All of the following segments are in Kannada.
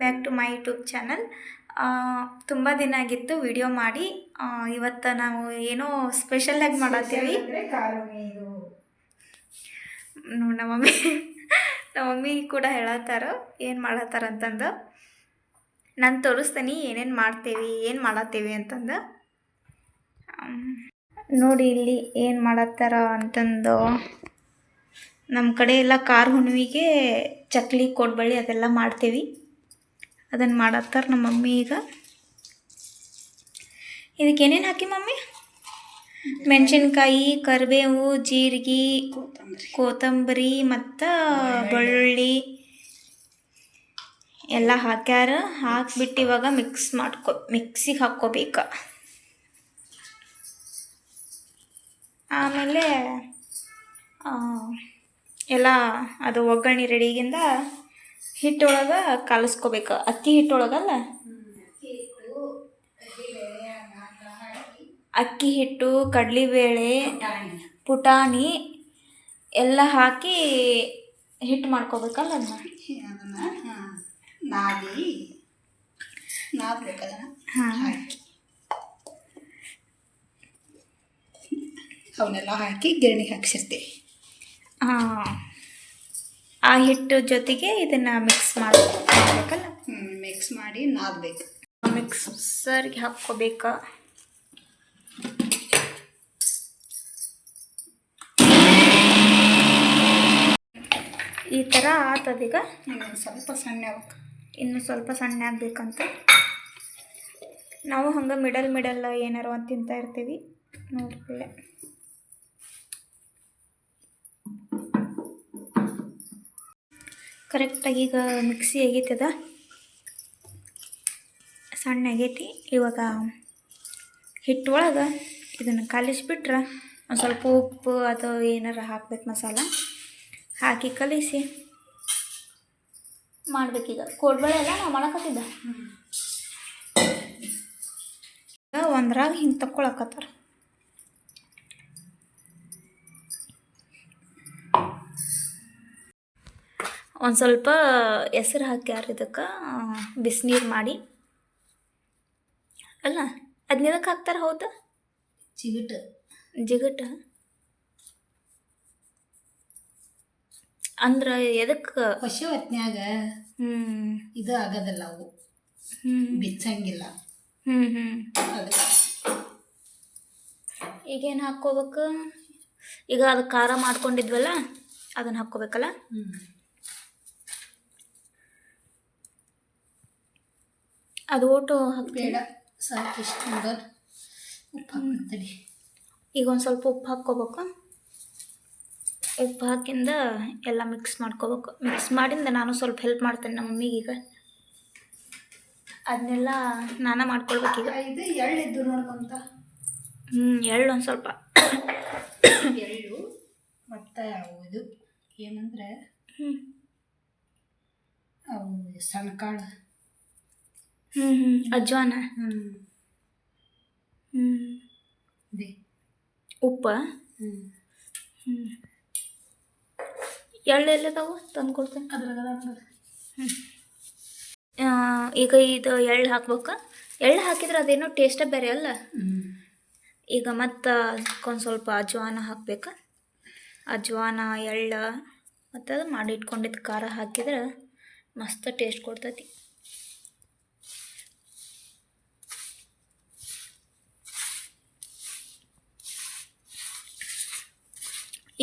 Back to my YouTube channel. ತುಂಬ ದಿನ ಆಗಿತ್ತು ವಿಡಿಯೋ ಮಾಡಿ. ಇವತ್ತು ನಾವು ಏನೋ ಸ್ಪೆಷಲಾಗಿ ಮಾಡತ್ತೀವಿ. ನಮ್ಮ ಮಮ್ಮಿ ಕೂಡ ಹೇಳತ್ತಾರ ಏನು ಮಾಡತ್ತಾರ ಅಂತಂದು. ನಾನು ತೋರಿಸ್ತೀನಿ ಏನೇನು ಮಾಡ್ತೇವೆ, ಏನು ಮಾಡತ್ತೀವಿ ಅಂತಂದು. ನೋಡಿ ಇಲ್ಲಿ ಏನು ಮಾಡತ್ತಾರ ಅಂತಂದು. ನಮ್ಮ ಕಡೆ ಎಲ್ಲ ಖಾರ ಹುಣ್ಣಿಮೆಗೆ ಚಕ್ಲಿ ಕೋಡ್ಬಳ್ಳಿ ಅದೆಲ್ಲ ಮಾಡ್ತೇವೆ. ಅದನ್ನು ಮಾಡತ್ತಾರ ನಮ್ಮ ಮಮ್ಮಿ. ಈಗ ಇದಕ್ಕೆ ಏನೇನು ಹಾಕಿ ಮಮ್ಮಿ? ಮೆಣಸಿನ್ಕಾಯಿ, ಕರಿಬೇವು, ಜೀರಿಗೆ, ಕೊತ್ತಂಬರಿ ಮತ್ತು ಬೆಳ್ಳುಳ್ಳಿ ಎಲ್ಲ ಹಾಕ್ಯಾರ. ಹಾಕ್ಬಿಟ್ಟು ಇವಾಗ ಮಿಕ್ಸಿಗೆ ಹಾಕ್ಕೋಬೇಕು. ಆಮೇಲೆ ಎಲ್ಲ ಅದು ಒಗ್ಗರಣೆ ರೆಡಿಗಿಂದ ಹಿಟ್ಟೊಳಗೆ ಕಲಸ್ಕೋಬೇಕು. ಅಕ್ಕಿ ಹಿಟ್ಟೊಳಗಲ್ಲ, ಅಕ್ಕಿ ಹಿಟ್ಟು, ಕಡಲೆಬೇಳೆ, ಪುಟಾಣಿ ಎಲ್ಲ ಹಾಕಿ ಹಿಟ್ಟು ಮಾಡ್ಕೋಬೇಕಲ್ಲ. ಅದನ್ನು ನಾದಬೇಕದನ್ನು ಹಾಕಿ ಅವನ್ನೆಲ್ಲ ಹಾಕಿ ಗಿರಣಿಗೆ ಹಾಕ್ಸಿರ್ತೀವಿ. ಆ ಹಿಟ್ಟು ಜೊತೆಗೆ ಇದನ್ನು ಮಿಕ್ಸ್ ಮಾಡಬೇಕಲ್ಲ. ಮಿಕ್ಸ್ ಮಾಡಿ ನಾದಬೇಕು. ಮಿಕ್ಸರ್ಗೆ ಹಾಕ್ಕೋಬೇಕು. ಈ ಥರ ಆತದೀಗ. ಇನ್ನೊಂದು ಸ್ವಲ್ಪ ಸಣ್ಣ ಆಗ್ಬೇಕು. ಇನ್ನೂ ಸ್ವಲ್ಪ ಸಣ್ಣ ಆಗಬೇಕಂತ ನಾವು ಹಂಗೆ ಮಿಡಲ್ ಏನಾರು ಅಂತ ತಿಂತಾ ಇರ್ತೀವಿ. ನೋಡ್ಕೊಳ್ಳೆ ಕರೆಕ್ಟಾಗಿ ಈಗ ಮಿಕ್ಸಿ ಆಗೈತದ, ಸಣ್ಣ ಆಗೈತಿ. ಇವಾಗ ಹಿಟ್ಟೊಳಗೆ ಇದನ್ನು ಕಲಿಸ್ಬಿಟ್ರೆ ಒಂದು ಸ್ವಲ್ಪ ಉಪ್ಪು ಅದು ಏನಾರು ಹಾಕ್ಬೇಕು, ಮಸಾಲ ಹಾಕಿ ಕಲಿಸಿ ಮಾಡ್ಬೇಕೀಗ. ಕೋಡ್ಬಳೆ ಎಲ್ಲ ನಾವು ಮಾಡಕತ್ತಿದ್ದ ಒಂದ್ರಾಗ ಹಿಂಗೆ ತಕ್ಕೊಳಕತ್ತಾರ. ಒಂದು ಸ್ವಲ್ಪ ಹೆಸರು ಹಾಕ್ಯಾರ ಇದಕ್ಕೆ, ಬಿಸಿನೀರು ಮಾಡಿ ಅಲ್ಲ. ಅದನ್ನೆದಕ್ಕೆ ಹಾಕ್ತಾರೆ? ಹೌದಾ, ಜಿಗಟು ಅಂದ್ರೆ ಎದಕ್ಕೆ? ಹೊಸ ಹೊತ್ನ್ಯಾಗ ಇದು ಆಗೋದಿಲ್ಲ, ಅವು ಬಿಚ್ಚಂಗಿಲ್ಲ. ಈಗೇನು ಹಾಕ್ಕೋಬೇಕು? ಈಗ ಅದು ಖಾರ ಮಾಡ್ಕೊಂಡಿದ್ವಲ್ಲ ಅದನ್ನು ಹಾಕ್ಕೋಬೇಕಲ್ಲ. ಅದು ಓಟು ಬೇಡ, ಸಾಕು ಇಷ್ಟು. ಉಪ್ಪು ಹಾಕ್ತಡಿ. ಈಗ ಒಂದು ಸ್ವಲ್ಪ ಉಪ್ಪು ಹಾಕ್ಕೋಬೇಕು. ಉಪ್ಪು ಹಾಕಿಂದ ಎಲ್ಲ ಮಿಕ್ಸ್ ಮಾಡ್ಕೋಬೇಕು. ಮಿಕ್ಸ್ ಮಾಡಿಂದ ನಾನು ಸ್ವಲ್ಪ ಹೆಲ್ಪ್ ಮಾಡ್ತೇನೆ ನಮ್ಮ ಮಮ್ಮಿಗೆ. ಈಗ ಅದನ್ನೆಲ್ಲ ನಾನು ಮಾಡ್ಕೊಳ್ಬೇಕೀಗ. ಇದು ಎಳ್ಳಿದ್ದು ನೋಡ್ಕೊಂತ. ಎಳ್ಳು ಒಂದು ಸ್ವಲ್ಪ ಎಳ್ಳು ಮತ್ತು ಇದು ಏನಂದ್ರೆ ಅವು ಸಣ್ಣಕಾಳು, ಅಜ್ವಾನ, ಉಪ್ಪ, ಎಳ್ಳು ಎಲ್ಲದಾವು ತಂದು ಕೊಡ್ತೇನೆ. ಈಗ ಇದು ಎಳ್ಳು ಹಾಕ್ಬೇಕು. ಎಳ್ಳು ಹಾಕಿದ್ರೆ ಅದೇನೋ ಟೇಸ್ಟೇ ಬೇರೆ ಅಲ್ಲ. ಈಗ ಮತ್ತು ಒಂದು ಸ್ವಲ್ಪ ಅಜ್ವಾನ ಹಾಕ್ಬೇಕು. ಅಜ್ವಾನ, ಎಳ್ಳು ಮತ್ತು ಅದು ಮಾಡಿ ಇಟ್ಕೊಂಡಿದ್ದು ಖಾರ ಹಾಕಿದ್ರೆ ಮಸ್ತ್ ಟೇಸ್ಟ್ ಕೊಡ್ತೈತಿ.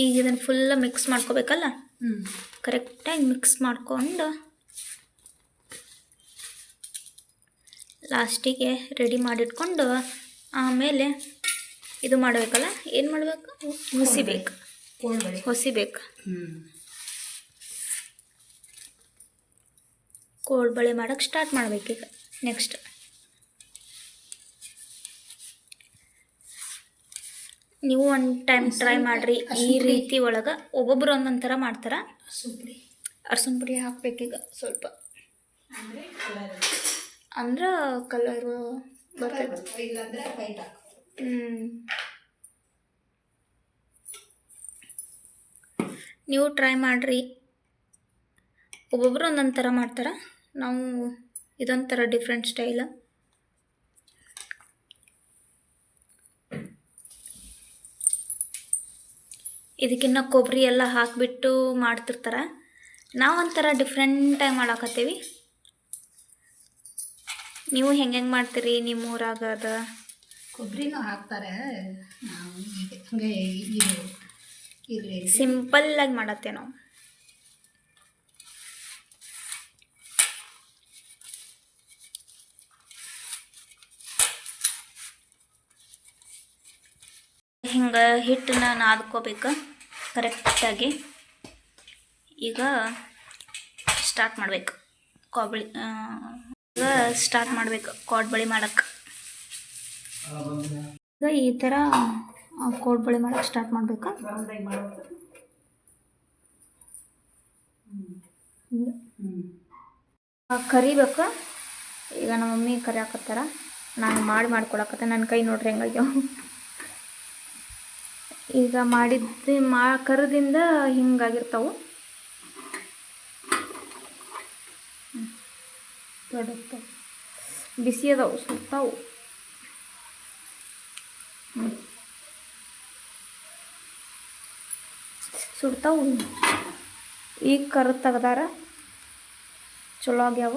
ಈಗ ಇದನ್ನು ಫುಲ್ಲ ಮಿಕ್ಸ್ ಮಾಡ್ಕೋಬೇಕಲ್ಲ. ಕರೆಕ್ಟಾಗಿ ಮಿಕ್ಸ್ ಮಾಡ್ಕೊಂಡು ಲಾಸ್ಟಿಗೆ ರೆಡಿ ಮಾಡಿಟ್ಕೊಂಡು ಆಮೇಲೆ ಇದು ಮಾಡಬೇಕಲ್ಲ. ಏನು ಮಾಡಬೇಕು? ಹೊಸಿಬೇಕು. ಕೋಡ್ಬಳೆ ಮಾಡೋಕ್ಕೆ ಸ್ಟಾರ್ಟ್ ಮಾಡಬೇಕೀಗ. ನೆಕ್ಸ್ಟ್ ನೀವು ಒಂದು ಟೈಮ್ ಟ್ರೈ ಮಾಡಿರಿ ಈ ರೀತಿ. ಒಳಗೆ ಒಬ್ಬೊಬ್ರು ಒಂದೊಂದು ಥರ ಮಾಡ್ತಾರೆ. ಅರ್ಶಿನ ಪುಡಿ ಹಾಕ್ಬೇಕೀಗ ಸ್ವಲ್ಪ, ಅಂದ್ರೆ ಕಲರು ಬರ್ತೈತೆ. ನೀವು ಟ್ರೈ ಮಾಡಿರಿ. ಒಬ್ಬೊಬ್ರು ಒಂದೊಂದು ಥರ ಮಾಡ್ತಾರೆ. ನಾವು ಇದೊಂಥರ ಡಿಫ್ರೆಂಟ್ ಸ್ಟೈಲ್. ಇದಕ್ಕಿನ್ನ ಕೊಬ್ಬರಿ ಎಲ್ಲ ಹಾಕಿಬಿಟ್ಟು ಮಾಡ್ತಿರ್ತಾರೆ. ನಾವೊಂಥರ ಡಿಫ್ರೆಂಟಾಗಿ ಮಾಡಾಕತ್ತೀವಿ. ನೀವು ಹೆಂಗೆ ಮಾಡ್ತೀರಿ ನಿಮ್ಮ ಊರಾಗ? ಅದು ಕೊಬ್ಬರಿನೂ ಹಾಕ್ತಾರೆ. ನಾವು ಈಗ ಹಂಗೆ ಇದು ಇರಲಿ ಸಿಂಪಲ್ಲಾಗಿ ಮಾಡತ್ತೆ ನಾವು. ಹಿಂಗೆ ಹಿಟ್ಟನ್ನ ನಾದ್ಕೋಬೇಕು ಕರೆಕ್ಟಾಗಿ. ಈಗ ಸ್ಟಾರ್ಟ್ ಮಾಡಬೇಕು ಕೋಡ್ಬಳಿ. ಈಗ ಸ್ಟಾರ್ಟ್ ಮಾಡಬೇಕು ಕೋಡ್ಬಳಿ ಮಾಡೋಕ್ಕೆ. ಈಗ ಈ ಥರ ಕೋಡ್ಬಳಿ ಮಾಡೋಕ್ಕೆ ಸ್ಟಾರ್ಟ್ ಮಾಡಬೇಕು. ಕರಿಬೇಕು. ಈಗ ನಮ್ಮ ಮಮ್ಮಿ ಕರಿಯಾಕತ್ತಾರ, ನಾನು ಮಾಡ್ಕೊಳಕತ್ತೆ. ನನ್ನ ಕೈ ನೋಡ್ರಿ ಹೆಂಗಾಗ್ಯಾವ. ಈಗ ಮಾಡಿದ್ದು ಕರದಿಂದ ಹಿಂಗಾಗಿರ್ತಾವೆ. ಬಿಸಿ ಅದಾವು, ಸುಡ್ತಾವು. ಸುಡ್ತಾವು. ಈಗ ಕರದ್ ತೆಗ್ದಾರ, ಚಲೋ ಆಗ್ಯಾವ.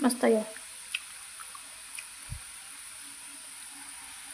ಮಸ್ತ್ ಆಗ್ಯಾವ.